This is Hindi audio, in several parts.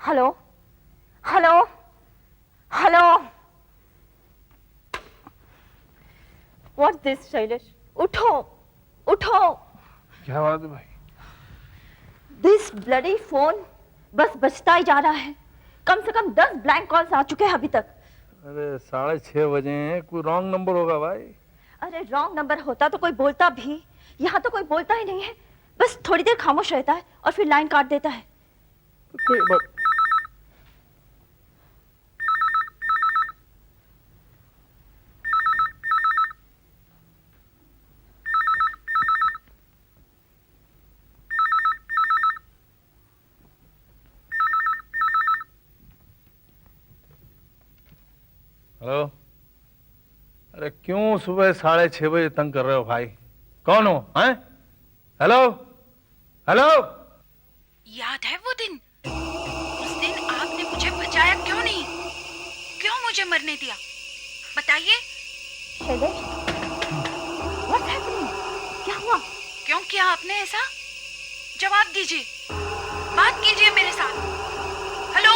Hello hello hello, what this Shailesh, उठो उठो। क्या बात है भाई? दिस ब्लडी फोन बस बजता ही जा रहा है। कम से कम 10 ब्लैंक कॉल्स आ चुके हैं अभी तक। अरे 6:30 बजे हैं, कोई रॉन्ग नंबर होगा भाई। अरे रॉन्ग नंबर होता तो कोई बोलता भी, यहाँ तो कोई बोलता ही नहीं है। बस थोड़ी देर खामोश रहता है और फिर लाइन काट देता है। हेलो। अरे क्यों सुबह 6:30 बजे तंग कर रहे हो भाई? कौन हो? हैं? Hello hello. याद है वो दिन? उस दिन आपने मुझे बचाया क्यों नहीं? क्यों मुझे मरने दिया? बताइए। Shailesh, what's happening? क्या हुआ? क्यों किया आपने ऐसा? जवाब दीजिए, बात कीजिए मेरे साथ। Hello.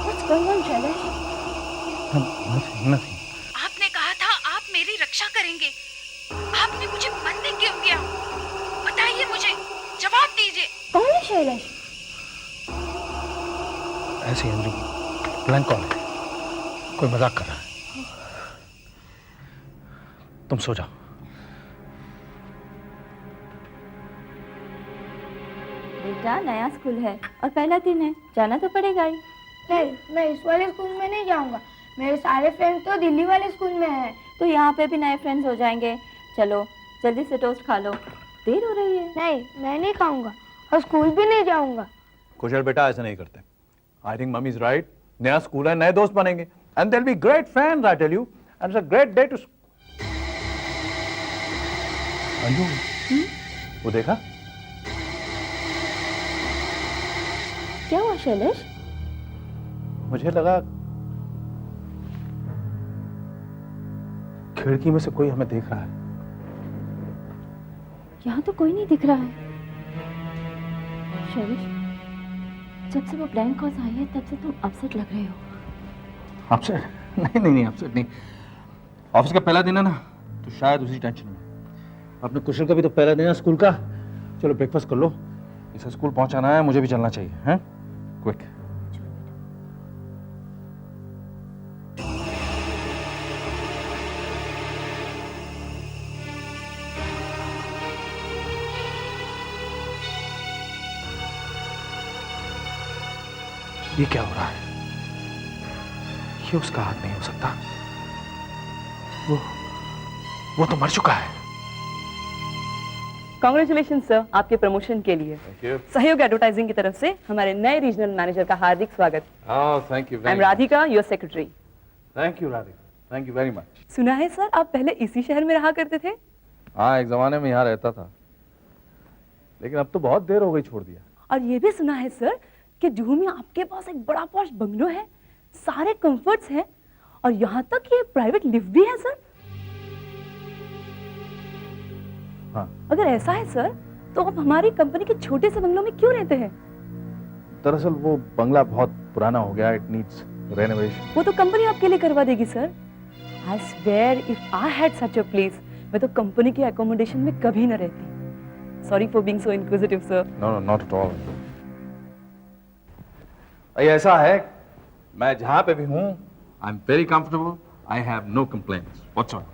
What's going on, Shailesh? नहीं। आपने कहा था आप मेरी रक्षा करेंगे। आपने मुझे बंदी क्यों किया? बताइए मुझे, जवाब दीजिए। कौन है शैलेश? ऐसे अंजू, ब्लैंक कॉल है, कोई मजाक कर रहा है। तुम सो जाओ। बेटा नया स्कूल है और पहला दिन है, जाना तो पड़ेगा ही। नहीं, मैं इस वाले स्कूल में नहीं जाऊंगा। मेरे सारे फ्रेंड्स तो दिल्ली वाले स्कूल में हैं। तो यहाँ पे भी नए फ्रेंड्स हो जाएंगे। चलो जल्दी से टोस्ट खा लो, देर हो रही है। नहीं, मैं नहीं खाऊंगा और स्कूल भी नहीं जाऊंगा। कुशल बेटा ऐसा नहीं करते। I think mummy is right. नया स्कूल है, नए दोस्त बनेंगे and there will be great friends, I tell you, and it's a great day too. Anju, वो देखा? क्या हुआ शैलेश? मुझे लगा खिड़की में से कोई हमें देख रहा है। यहाँ तो कोई नहीं दिख रहा है। शैलेश, जब से वो ब्लैंक कॉल्स आई है तब से तुम अपसेट लग रहे हो। अपसेट? नहीं अपसेट नहीं। ऑफिस का पहला दिन है ना, तो शायद उसी टेंशन में। अपने कुशल का भी तो पहला दिन है स्कूल का। चलो ब्रेकफास्ट कर लो, इसे स्कूल पहुंचाना है, मुझे भी चलना चाहिए। हैं? क्विक। ये क्या हो रहा है? ये उसका हाथ नहीं हो सकता। वो तो मर चुका है। कांग्रेचुलेशन सर, आपके प्रमोशन के लिए सहयोग एडवर्टाइजिंग की तरफ से हमारे नए रीजनल मैनेजर का हार्दिक स्वागत। Thank you. I am Radhika, your secretary. Thank you Radhika, thank you very much. सुना है सर आप पहले इसी शहर में रहा करते थे? हाँ, एक जमाने में यहाँ रहता था, लेकिन अब तो बहुत देर हो गई, छोड़ दिया। और ये भी सुना है सर कि जुहू में आपके पास एक बड़ा पॉश बंगलो है, सारे कंफर्ट्स हैं और यहाँ तक ये प्राइवेट लिफ्ट भी है सर। हाँ। अगर ऐसा है सर तो आप हमारी कंपनी के छोटे से बंगलों में क्यों रहते हैं? दरअसल वो बंगला बहुत पुराना हो गया, इट नीड्स रेनोवेशन। वो तो कंपनी आपके लिए करवा देगी sir. I swear if I had such a place, मैं तो कंपनी के एकोमोडेशन में कभी न रहती। Sorry for being so inquisitive sir. No not at all. ऐसा है, मैं जहां पे भी हूं I am very comfortable, I have no complaints whatsoever.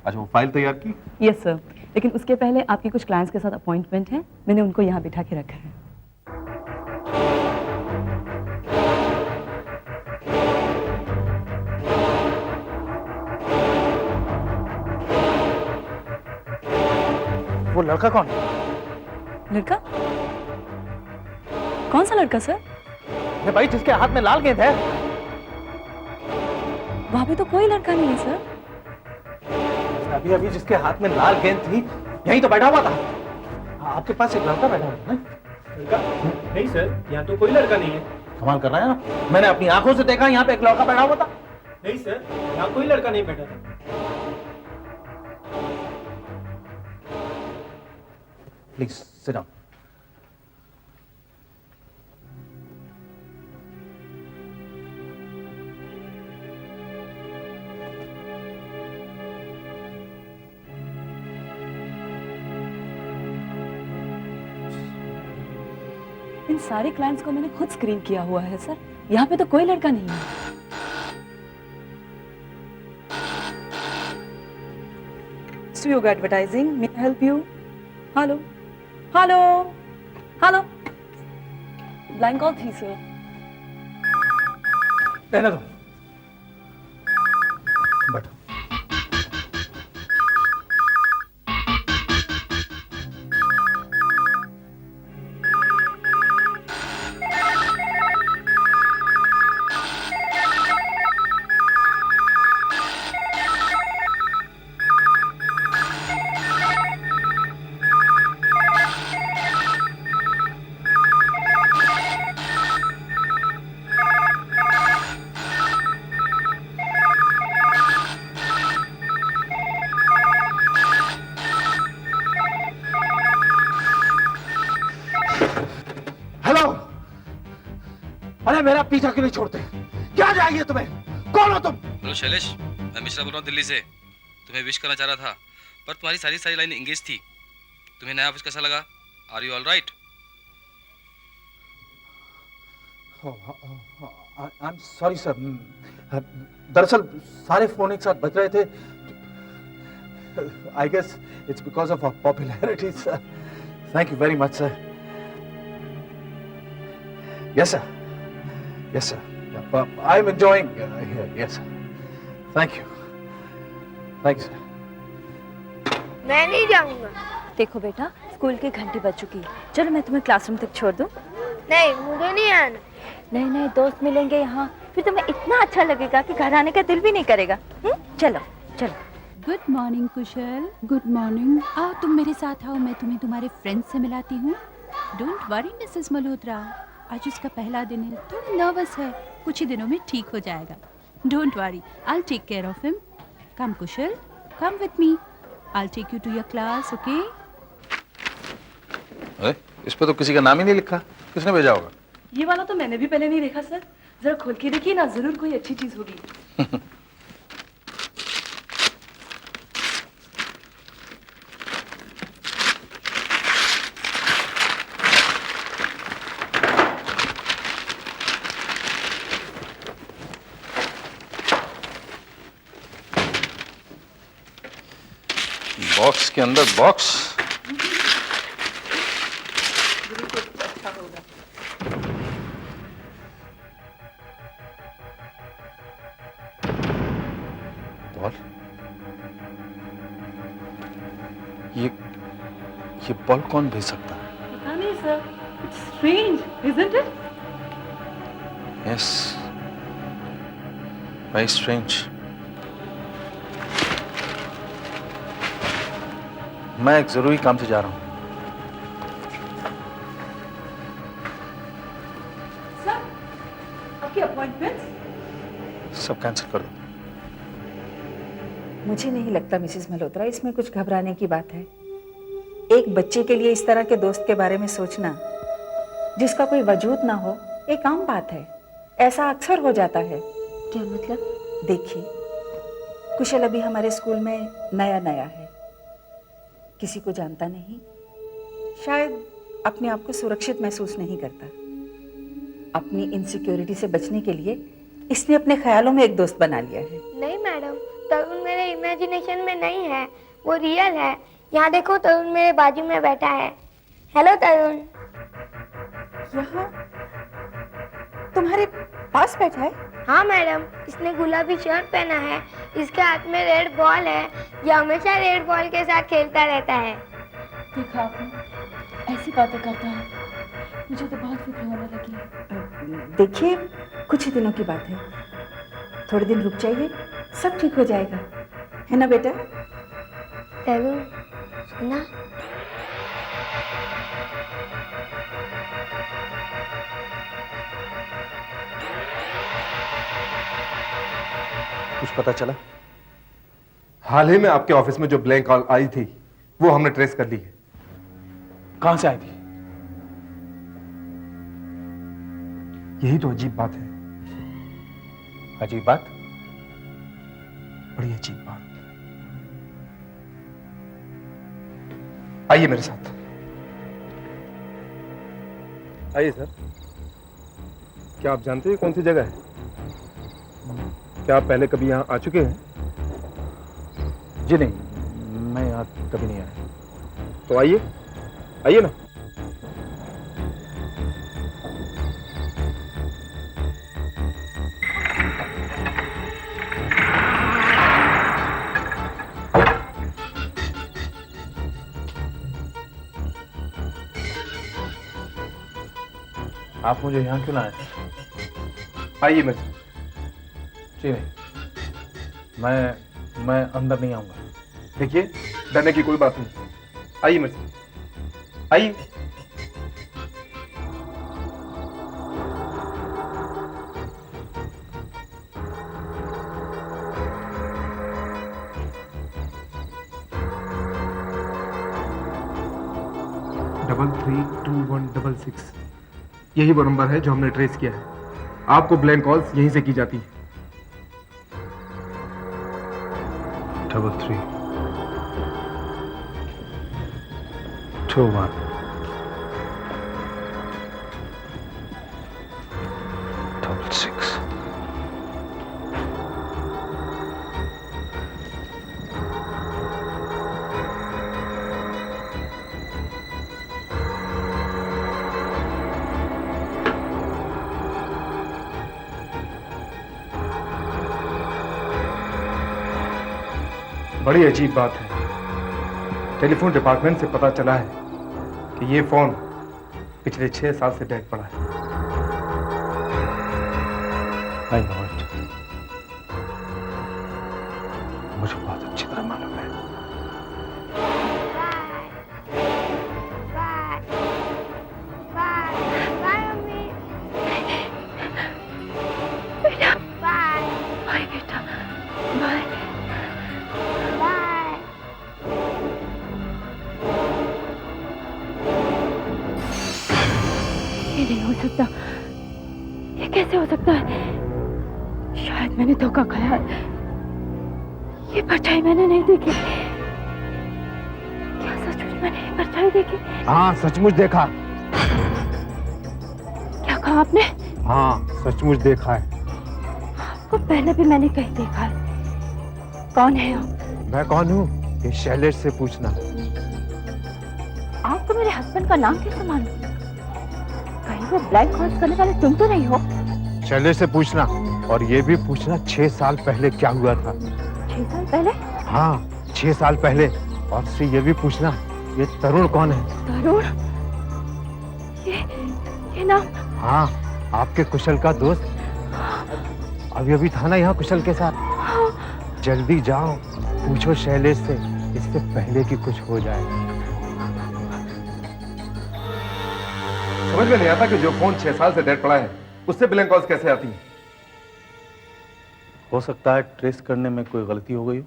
अच्छा, वो फाइल तैयार की? यस सर, लेकिन उसके पहले आपकी कुछ क्लाइंट्स के साथ अपॉइंटमेंट है, मैंने उनको यहाँ बिठा के रखा है। वो लड़का कौन है? लड़का? कौन सा लड़का सर? ये भाई जिसके हाथ में लाल गेंद है। वहां पे तो कोई लड़का नहीं है सर। अभी अभी जिसके हाथ में लाल गेंद थी यहीं तो बैठा हुआ था। आपके पास एक लड़का बैठा हुआ है? लड़का? नहीं सर, यहाँ तो कोई लड़का नहीं है। कमाल कर रहा है ना, मैंने अपनी आंखों से देखा यहाँ पे एक लड़का बैठा हुआ था। नहीं सर, यहाँ कोई लड़का नहीं बैठा था। Please sit down. सारे क्लाइंट्स को मैंने खुद स्क्रीन किया हुआ है सर, यहाँ पे तो कोई लड़का नहीं है। Swig Advertising, may I help you? Hello? Hello? Hello? Blind call थी sir. रहने दो, बैठो। हेलो, अरे मेरा पीछा क्यों नहीं छोड़ते? क्या चाहिए तुम्हें? कौन हो तुम? हेलो शैलेश, मैं मिश्रा बोल रहा हूँ दिल्ली से। तुम्हें विश करना चाह रहा था, पर तुम्हारी सारी लाइन इंग्लिश थी। तुम्हें नया ऑफिस कैसा लगा? Are you all right? I am sorry sir, दरअसल सारे फोन एक साथ बज रहे थे। I guess it's because of our popularity sir. Thank you very much sir. Yes sir, yes sir, I am enjoying here. Yes sir, thank you sir. मैं नहीं जाऊंगा। देखो बेटा, स्कूल की घंटी बज चुकी है, चलो मैं तुम्हें क्लासरूम तक छोड़ दूं। नहीं, मुझे नहीं आना। नए नए दोस्त मिलेंगे यहाँ, फिर तुम्हें इतना अच्छा लगेगा कि घर आने का दिल भी नहीं करेगा। चलो चलो। Good morning Kushal. Good morning. आओ तुम मेरे साथ आओ, मैं तुम्हें तुम्हारे फ्रेंड से मिलाती हूँ। डोंट वरी मिसेस मल्होत्रा, आज उसका पहला दिन है, थोड़ा नर्वस है, कुछ ही दिनों में ठीक हो जाएगा। Don't worry, I take care of him. Come Kushal, come with me, I take you to your class, okay? अरे इस पे तो किसी का नाम ही नहीं लिखा, किसने भेजा होगा? ये वाला तो मैंने भी पहले नहीं देखा सर, जरा खोल के देखिए ना, जरूर कोई अच्छी चीज होगी। बॉक्स के अंदर बॉक्स। बॉल, ये बॉल कौन भेज सकता है? पता नहीं sir, it's strange, isn't it? Yes, very strange. मैं एक जरूरी काम से जा रहा हूं। सर, आपकी अपॉइंटमेंट? सब कैंसिल कर दो। मुझे नहीं लगता मिसेस मल्होत्रा इसमें कुछ घबराने की बात है। एक बच्चे के लिए इस तरह के दोस्त के बारे में सोचना जिसका कोई वजूद ना हो, एक आम बात है। ऐसा अक्सर हो जाता है। क्या मतलब? देखिए, कुशल अभी हमारे स्कूल में नया नया है, किसी को जानता नहीं, शायद अपने आप को सुरक्षित महसूस नहीं करता। अपनी इनसिक्योरिटी से बचने के लिए इसने अपने ख्यालों में एक दोस्त बना लिया है। नहीं मैडम, तरुण मेरे इमेजिनेशन में नहीं है, वो रियल है। यहाँ देखो, तरुण मेरे बाजू में बैठा है। हेलो तरुण। यहाँ तुम्हारे पास बैठा है? हाँ मैडम, इसने गुलाबी शर्ट पहना है, इसके हाथ में रेड बॉल है, ये हमेशा रेड बॉल के साथ खेलता रहता है। देखा आपने, ऐसी बातें करता है, मुझे तो बहुत फिक्र होने लगी। देखिए, कुछ ही दिनों की बात है, थोड़े दिन रुक जाइए, सब ठीक हो जाएगा, है ना बेटा? तरुण, सुना? कुछ पता चला? हाल ही में आपके ऑफिस में जो ब्लैंक कॉल आई थी, वो हमने ट्रेस कर ली है। कहां से आई थी? यही तो अजीब बात है। अजीब बात? बड़ी अजीब बात। आइए मेरे साथ। आइए सर। क्या आप जानते हैं कौन सी जगह है? क्या आप पहले कभी यहाँ आ चुके हैं? जी नहीं, मैं यहाँ कभी नहीं आया। तो आइए, आइए ना। आप मुझे यहाँ क्यों लाए थे? आइए मेरे साथ। जी नहीं, मैं अंदर नहीं आऊंगा। देखिए, डरने की कोई बात नहीं। आइए मेरे साथ, आइए। डबल 32166 यही वो नंबर है जो हमने ट्रेस किया है। आपको ब्लैंक कॉल्स यहीं से की जाती है। 332166। बड़ी अजीब बात है, टेलीफोन डिपार्टमेंट से पता चला है कि ये फोन पिछले 6 साल से डेड पड़ा है। आई नो इट, मुझे बहुत अच्छी तरह मालूम है। ये नहीं हो सकता, ये कैसे हो सकता है? शायद मैंने धोखा खाया। ये परछाई मैंने नहीं देखी। क्या सचमुच मैंने ये परछाई देखी? हाँ, सचमुच देखा। क्या कहा आपने? हाँ, सचमुच देखा है। आपको पहले भी मैंने कहीं देखा है। कौन है आप? मैं कौन हूँ ये शैलेश से पूछना। आपको मेरे हस्बैंड का नाम कैसे मालूम? कहीं वो ब्लैक कॉल्स करने वाले तुम तो नहीं हो? शैलेश से पूछना, और ये भी पूछना 6 साल पहले क्या हुआ था। 6 साल पहले? हाँ, 6 साल पहले। और से ये भी पूछना, ये तरुण कौन है? तरुण? ये नाम? हाँ, आपके कुशल का दोस्त। अभी अभी था ना यहाँ कुशल के साथ। जल्दी जाओ, पूछो शैलेश से, इससे पहले कि कुछ हो जाए। समझ में नहीं आता कि जो फोन 6 साल से डेड पड़ा है, उससे ब्लैंक कॉल्स कैसे आती हैं? हो सकता है ट्रेस करने में कोई गलती हो गई हो।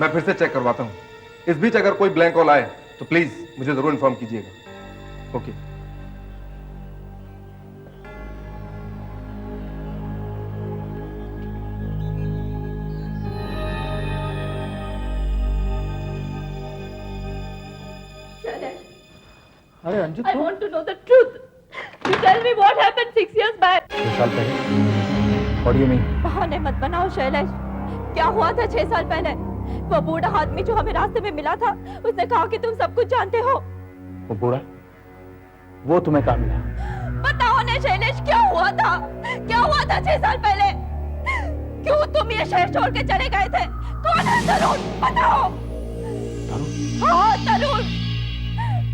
मैं फिर से चेक करवाता हूँ। इस बीच अगर कोई ब्लैंक कॉल आए तो प्लीज मुझे जरूर इन्फॉर्म कीजिएगा। ओके। अरे Anju, I want to know the truth. You tell me what happened 6 years back. 6 साल पहले? What do you mean? बहाने मत बनाओ शैलेश। क्या हुआ था 6 साल पहले? वो बूढ़ा आदमी जो हमें रास्ते में मिला था, उसने कहा कि तुम सब कुछ जानते हो। वो बूढ़ा? वो तुम्हें कहाँ मिला? बताओ ने शैलेश, क्या हुआ था? क्या हुआ था 6 साल पहले? क्यों तुम ये शहर छोड़ के चले गए थे? कौन है तरुण? बताओ। हाँ, तरुण।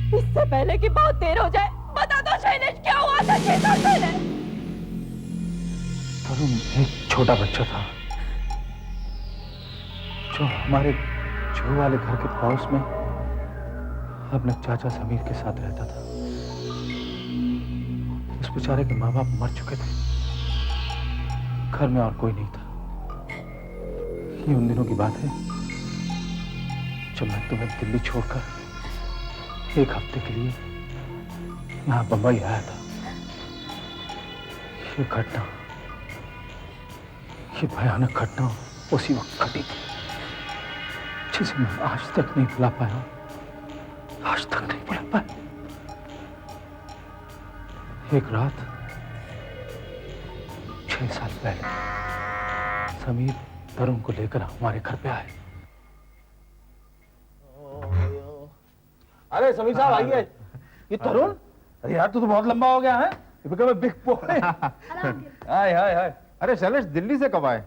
इससे पहले कि बहुत देर हो जाए, बता दो शैलेश, क्या हुआ था 6 साल पहले? तरुण एक छोटा बच्चा था जो हमारे जो वाले घर के पड़ोस में अपने चाचा समीर के साथ रहता था। उस बेचारे के माँ बाप मर चुके थे, घर में और कोई नहीं था। ये उन दिनों की बात है जब मैं तुम्हें दिल्ली छोड़कर 1 हफ्ते के लिए यहाँ बंबई आया था। ये घटना, ये भयानक घटना उसी वक्त घटी थी जिसे मैं आज तक नहीं भुला पाया। आज तक नहीं भुला पाया। एक रात 6 साल पहले समीर तरुण को लेकर हमारे घर पे आए। अरे समीर साहब आइए। ये तरुण, अरे यार तू तो बहुत लंबा हो गया है। Big boy. Hi hi hi. अरे शैलेश, दिल्ली से कब आए?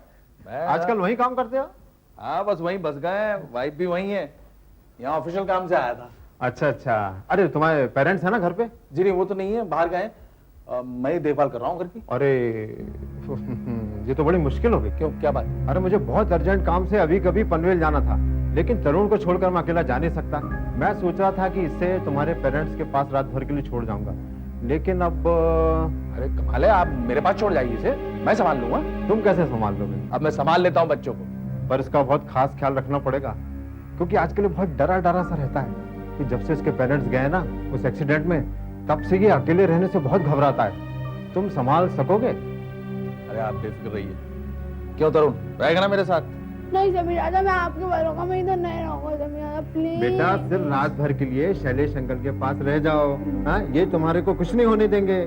आजकल वहीं काम करते हो? हाँ बस वहीं बस गए हैं, वाइफ भी वहीं है। यहाँ ऑफिशियल काम से आया था। अच्छा अच्छा। अरे तुम्हारे पेरेंट्स हैं ना घर पे? जी नहीं, वो तो नहीं है, बाहर गए। मैं ही देखभाल कर रहा हूँ घर की। अरे ये तो बड़ी मुश्किल हो गई। क्यों, क्या बात? अरे मुझे बहुत अर्जेंट काम से अभी कभी पनवेल जाना था, लेकिन तरुण को छोड़कर मैं अकेला जा नहीं सकता। मैं सोच रहा था कि इससे तुम्हारे पेरेंट्स के पास रात भर के लिए छोड़ जाऊंगा, लेकिन अब अरे कमाल है, आप मेरे पास छोड़ जाइए इसे, मैं संभाल लूंगा। तुम कैसे संभाल लोगे? अब मैं संभाल लेता हूँ बच्चों को, पर इसका बहुत खास ख्याल रखना पड़ेगा, क्योंकि आजकल ये बहुत डरा डरा सा रहता है कि जब से इसके पेरेंट्स गए ना उस एक्सीडेंट में, तब से ये अकेले रहने से बहुत घबराता है। तुम संभाल सकोगे? अरे आप बेफिक्र रहिए। क्यों तरुण, रहेगा ना मेरे साथ? नहीं समीर दादा, मैं आपके भरोसा में इधर नहीं रहूंगा समीर दादा, प्लीज। बेटा सिर्फ रात भर के लिए शैलेश अंकल के पास रह जाओ। हाँ, ये तुम्हारे को कुछ नहीं होने देंगे,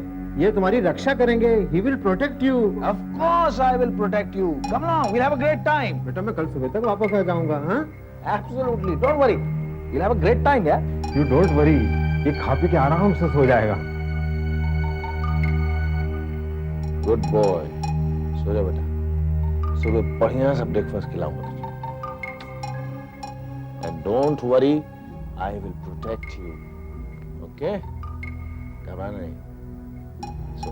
ये तुम्हारी रक्षा करेंगे। He will protect you. Of course I will protect you. Come along, we'll have a great time. बेटा मैं कल सुबह तक वापस आ जाऊंगा। हाँ? Absolutely, don't worry. We'll have a great time, yeah. You don't worry. ये खा पी के आराम से सो जाएगा। Good boy. सो जा बेटा, सुबह बढ़िया सा ब्रेकफास्ट खिलाऊंगा तुझे। And don't worry, I will protect you. Okay? घबराना नहीं। सो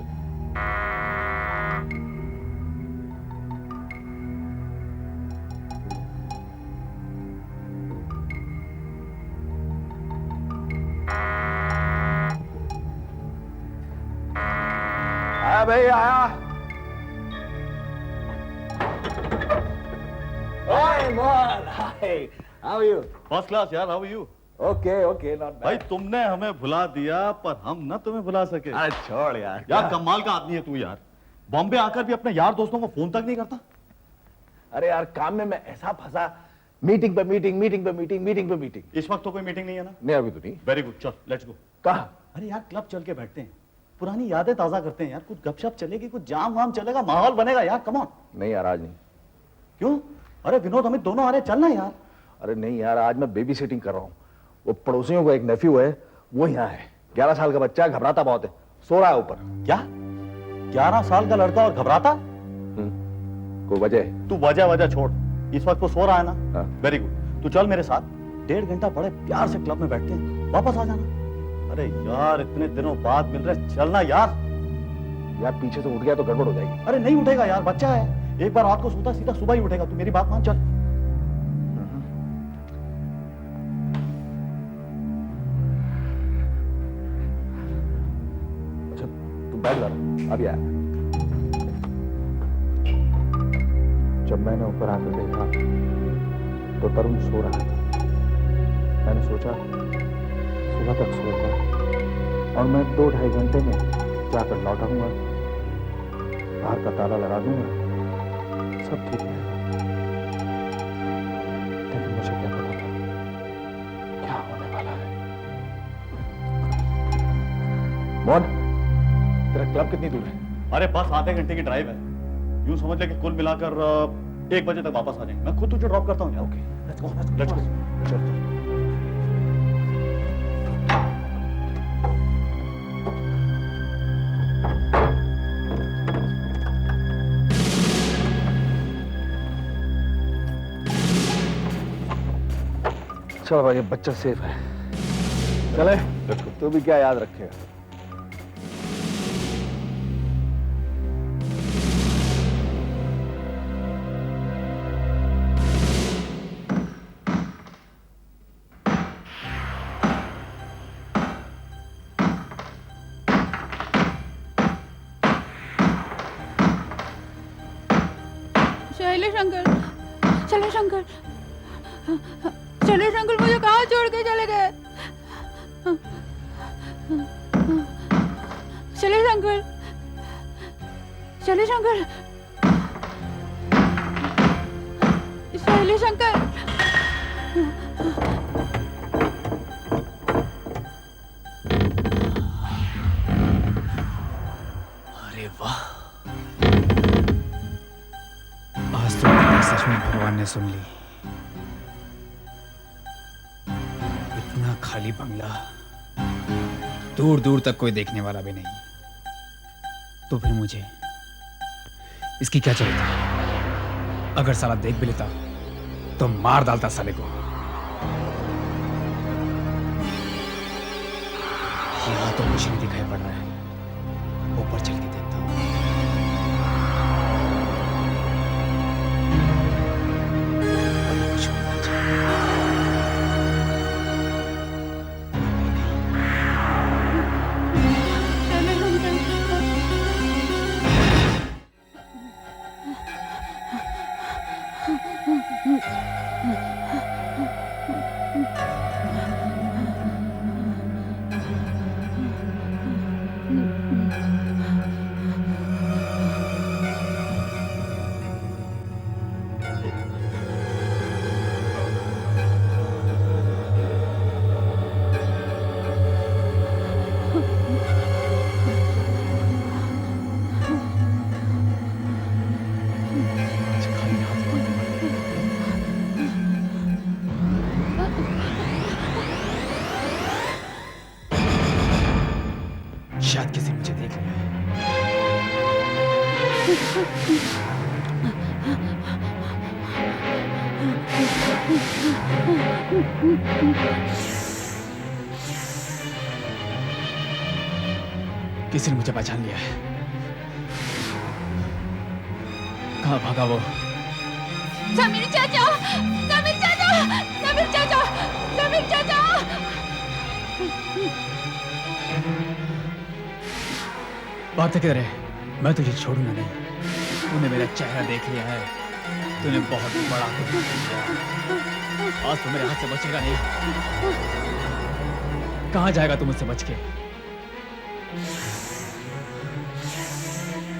आया भाई, आया। Hi, man. Hi. How are you? First class यार, how are you? Okay, okay, not bad. भाई तुमने हमें भुला दिया, पर हम ना तुम्हें भुला सके। अरे छोड़ यार। यार कमाल का आदमी है तू यार। बॉम्बे आकर भी अपने यार दोस्तों को फोन तक नहीं करता। अरे यार काम में मैं ऐसा फंसा, मीटिंग पे मीटिंग, मीटिंग पे मीटिंग, मीटिंग पे मीटिंग। इस वक्त तो कोई मीटिंग नहीं है ना? नहीं अभी तो नहीं। वेरी गुड, चल लेट्स गो। कहाँ? अरे यार क्लब चल के बैठते हैं, पुरानी यादें ताजा करते हैं यार। कुछ गपशप चलेगी, कुछ जाम वाम चलेगा, माहौल बनेगा यार। Come on. नहीं यार आज नहीं। क्यों? अरे विनोद अमित दोनों आ रहे, चलना यार। अरे नहीं यार, आज मैं बेबी सिटिंग कर रहा हूँ। वो पड़ोसियों का एक नेफ्यू है, वो यहाँ है। 11 साल का बच्चा, घबराता बहुत है, सो रहा है ऊपर। क्या 11 साल का लड़का और घबराता? कोई वजह? तू वजह छोड़, इस वक्त वो सो रहा है ना। हाँ। वेरी गुड, तू चल मेरे साथ। 1.5 घंटा बड़े प्यार से क्लब में बैठते हैं, वापस आ जाना। अरे यार इतने दिनों बाद मिल रहे, चलना यार। यार पीछे से उठ गया तो गड़बड़ हो जाएगी। अरे नहीं उठेगा यार, बच्चा है। एक बार रात को सोता सीधा सुबह ही उठेगा। तू मेरी बात मान, चल। अच्छा तू बैठ जा, अभी आया। जब मैंने ऊपर आकर देखा तो तरुण सो रहा था। मैंने सोचा सुबह तक सोता और मैं 2-2.5 घंटे में जाकर लौट आऊंगा, बाहर का ताला लगा दूंगा, सब ठीक है। लेकिन मुझे क्या पता था क्या होने वाला है। मोहन, तेरा क्लब कितनी दूर है? अरे बस आधे घंटे की ड्राइव है। यूं समझ ले कि कुल मिलाकर 1 बजे तक वापस आ जाएंगे। मैं खुद तुझे ड्रॉप करता हूँ। Okay let's go, let's go. चलो भाई, बच्चा सेफ है। चले, तू भी क्या याद रखेगा। Shailesh uncle, Shailesh uncle, Shailesh uncle मुझे कहाँ छोड़ के चले गए? Shailesh uncle, Shailesh uncle, Shailesh uncle. सचमुच भगवान ने सुन ली। इतना खाली बंगला, दूर दूर तक कोई देखने वाला भी नहीं, तो फिर मुझे इसकी क्या जरूरत? अगर साला देख भी लेता तो मार डालता साले को। यहां तो कुछ नहीं दिखाई पड़ रहा है, ऊपर चल के देखता हूं। कुछ होना शायद किसी ने मुझे देख लिया है। किसी ने मुझे पहचान लिया है। कहाँ भागा वो? समीर चाचा, समीर चाचा, समीर चाचा, समीर चाचा। बात किधर है? मैं तुझे छोड़ूंगा नहीं। तूने मेरा चेहरा देख लिया है, तूने बहुत बड़ा गुनाह किया। आज तो मेरे हाथ से बचेगा नहीं। कहाँ जाएगा तू मुझसे बच के?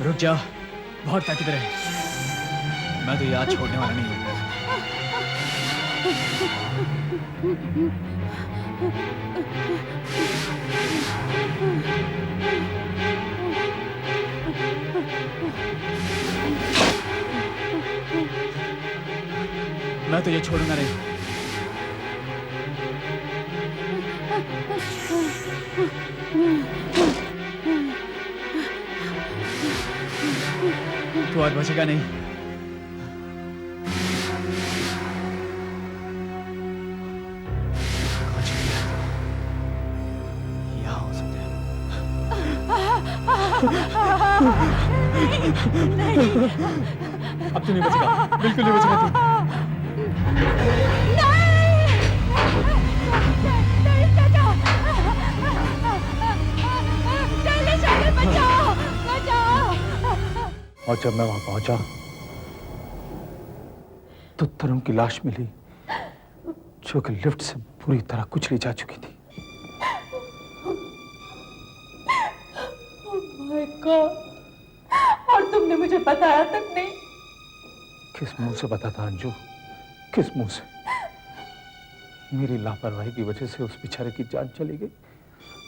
रुक जा, बहुत ताकत है। मैं तो याद छोड़ने वाला नहीं हूँ। मैं तुझे छोड़ूंगा नहीं। तू आज बचेगा नहीं। कहाँ चल गया? यहाँ हो सकता है। अब तू नहीं बचेगा, बिल्कुल नहीं बचेगा तू। और जब मैं वहां पहुंचा तो तरुण की लाश मिली, जो कि लिफ्ट से पूरी तरह कुचली जा चुकी थी। माय गॉड, और तुमने मुझे बताया तक नहीं? किस मुंह से बताता अंजू, किस मुंह से? मेरी लापरवाही की वजह से उस बेचारे की जान चली गई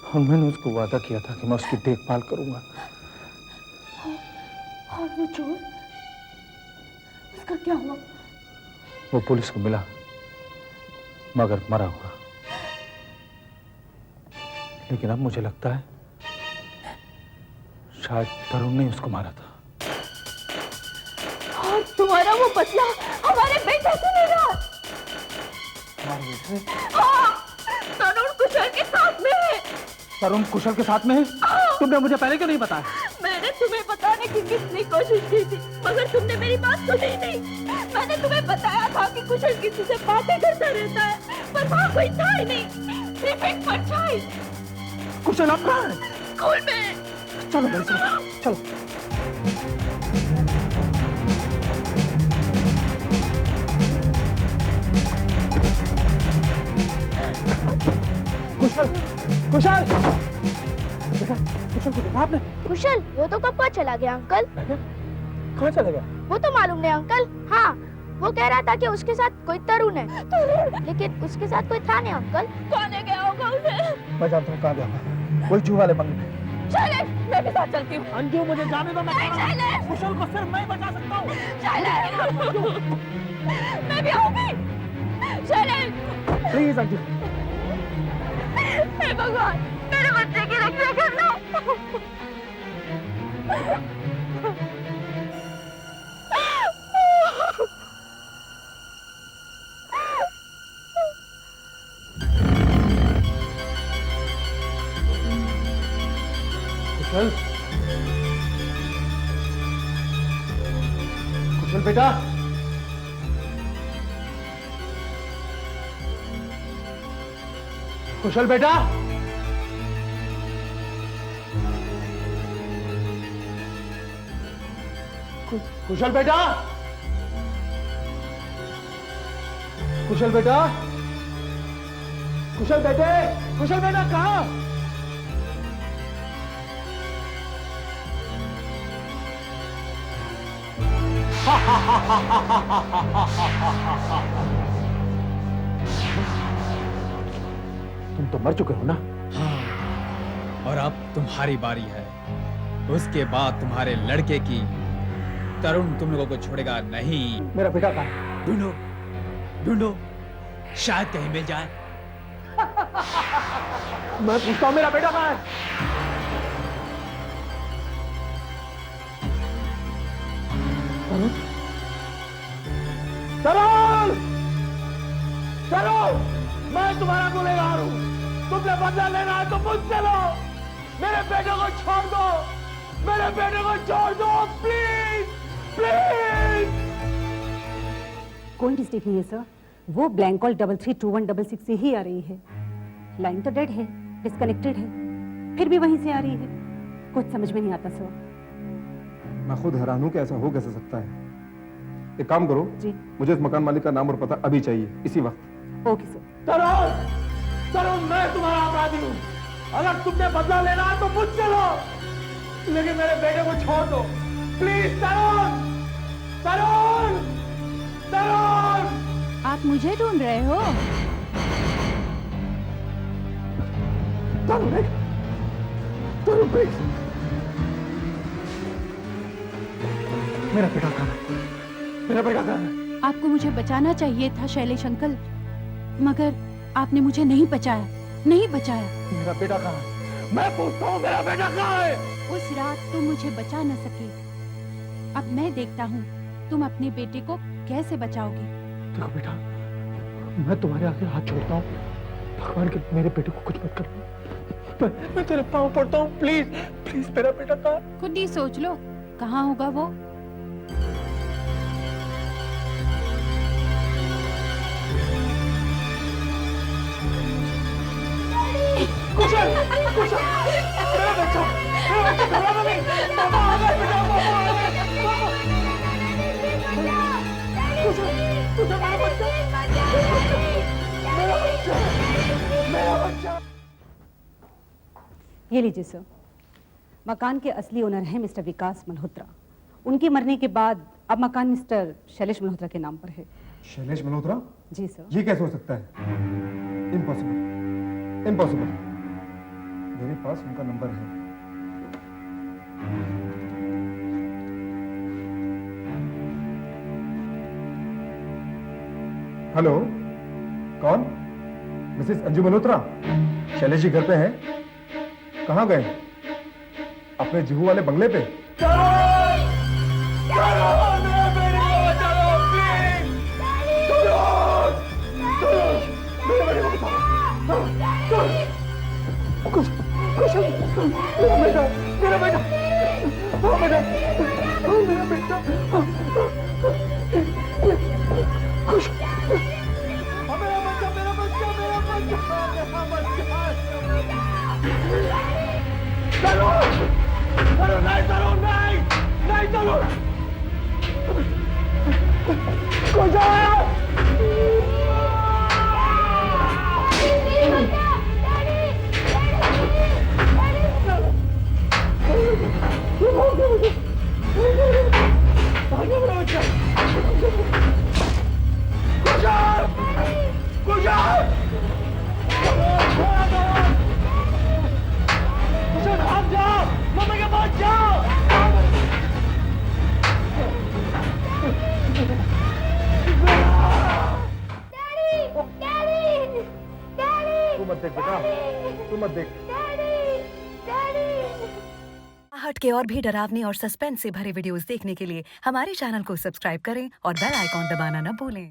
और मैंने उसको वादा किया था कि मैं उसकी देखभाल करूंगा। और वो चोर, उसका क्या हुआ? वो पुलिस को मिला मगर मरा हुआ। लेकिन अब मुझे लगता है शायद तरुण ने उसको मारा था। और तुम्हारा वो बदला हमारे बेटे से ले रहा? हमारे बेटे? हाँ, तरुण कुशल के साथ में है। तरुण कुशल के साथ में है? तुमने मुझे पहले क्यों नहीं बताया? मैंने तुम्हें बताने की कितनी कोशिश की थी, मगर तुमने मेरी बात सुनी नहीं। मैंने तुम्हें बताया था कि कुशल किसी से बातें करता रहता है, पर वहाँ कोई था ही नहीं, सिर्फ एक परछाई। कुशल अब कहाँ है? स्कूल में। चलो मेरे साथ, चलो। कुशल, कुशल, कुशल को देखा आपने? कुशल, वो तो कब का चला गया अंकल। कहाँ चला गया? वो तो मालूम नहीं अंकल। हाँ, वो कह रहा था कि उसके साथ कोई तरुण है, लेकिन उसके साथ कोई था नहीं अंकल। कौन है गया होगा उसे? मैं जानता हूँ कहाँ गया होगा। वही जू वाले बंगले में। शैलेश, मैं भी साथ चलती हूँ। अंजू मुझे जाने दो, मैं नहीं, शैलेश। कुशल को सिर्फ मैं बचा सकता हूँ। शैलेश, मैं भी आऊंगी। शैलेश, प्लीज अंजू। हे भगवान, मेरे बच्चे की रक्षा करना। कुशल, कुशल बेटा, कुशल बेटा, कुशल बेटा, कुशल बेटा, कुशल बेटे, कुशल बेटा कहाँ? तुम तो मर चुके हो ना? और अब तुम्हारी बारी है। उसके बाद तुम्हारे लड़के की तरुण तुम लोगों को छोड़ेगा नहीं। मेरा बेटा कहाँ है? ढूंढो ढूंढो, शायद कहीं मिल जाए। मैं पूछता हूँ, मेरा बेटा कहाँ है? तरुण, तरुण, मैं तुम्हारा गुनहगार हूँ। तुमने बदला लेना है तो मुझसे लो। मेरे बेटे को छोड़ दो, मेरे बेटे को छोड़ दो, प्लीज, प्लीज। कोई मिस्टेक नहीं है सर, वो ब्लैंक कॉल 332166 से ही आ रही है। लाइन तो डेड है, डिस्कनेक्टेड है, फिर भी वहीं से आ रही है। कुछ समझ में नहीं आता सर। मैं खुद हैरान हूं कि ऐसा हो कैसे सकता है। एक काम करो जी, मुझे इस मकान मालिक का नाम और पता अभी चाहिए, इसी वक्त। Okay sir. तरुण, तरुण, मैं तुम्हारा अपराधी हूँ। अगर तुमने बदला लेना है तो मुझसे लो, लेकिन मेरे बेटे को छोड़ दो, प्लीज। तरुण, तरुण, तरुण। आप मुझे ढूंढ रहे हो? तरुण, तरुण, प्लीज। मेरा बेटा कहाँ है? मेरा बेटा कहाँ है? आपको मुझे बचाना चाहिए था शैलेश अंकल, मगर आपने मुझे नहीं बचाया, नहीं बचाया। मेरा बेटा कहाँ है? मैं पूछता हूँ, मेरा बेटा कहाँ है? उस रात तुम मुझे बचा न सके। अब मैं देखता हूँ तुम अपने बेटे को कैसे बचाओगे। देखो बेटा, मैं तुम्हारे आगे हाथ छोड़ता हूँ। भगवान के मेरे बेटे को कुछ मत करना। मैं तेरे पाँव पड़ता हूँ, प्लीज, प्लीज। मेरा बेटा कहाँ? खुद ही सोच लो, कहाँ होगा वो। कुशल, कुशल, मेरा बच्चा घबराना नहीं। पापा आ गए, बेटा, पापा आ गए, पापा। कुशल, कुशल, मेरा बच्चा, मेरा बच्चा, मेरा बच्चा। ये लीजिए सर, मकान के असली ओनर हैं मिस्टर विकास मल्होत्रा। उनके मरने के बाद अब मकान मिस्टर शैलेश मल्होत्रा के नाम पर है। शैलेश मल्होत्रा? जी सर। ये कैसे हो सकता है? Impossible, impossible. मेरे पास उनका नंबर है। हेलो, कौन? मिसेस अंजू मल्होत्रा? शैलेश जी घर पे हैं? कहाँ गए? अपने जुहू वाले बंगले पे? कुशल, मेरा बेटा, मेरा बेटा, हाँ बेटा, हाँ मेरा बेटा, कुशल, मेरा बच्चा, मेरा बच्चा, मेरा बच्चा, मेरा बच्चा, तरुण, तरुण, नहीं, तरुण, नहीं। तू मत देख बेटा, तू मत देख। हट के और भी डरावने और सस्पेंस से भरे वीडियोस देखने के लिए हमारे चैनल को सब्सक्राइब करें और बेल आइकॉन दबाना न भूलें।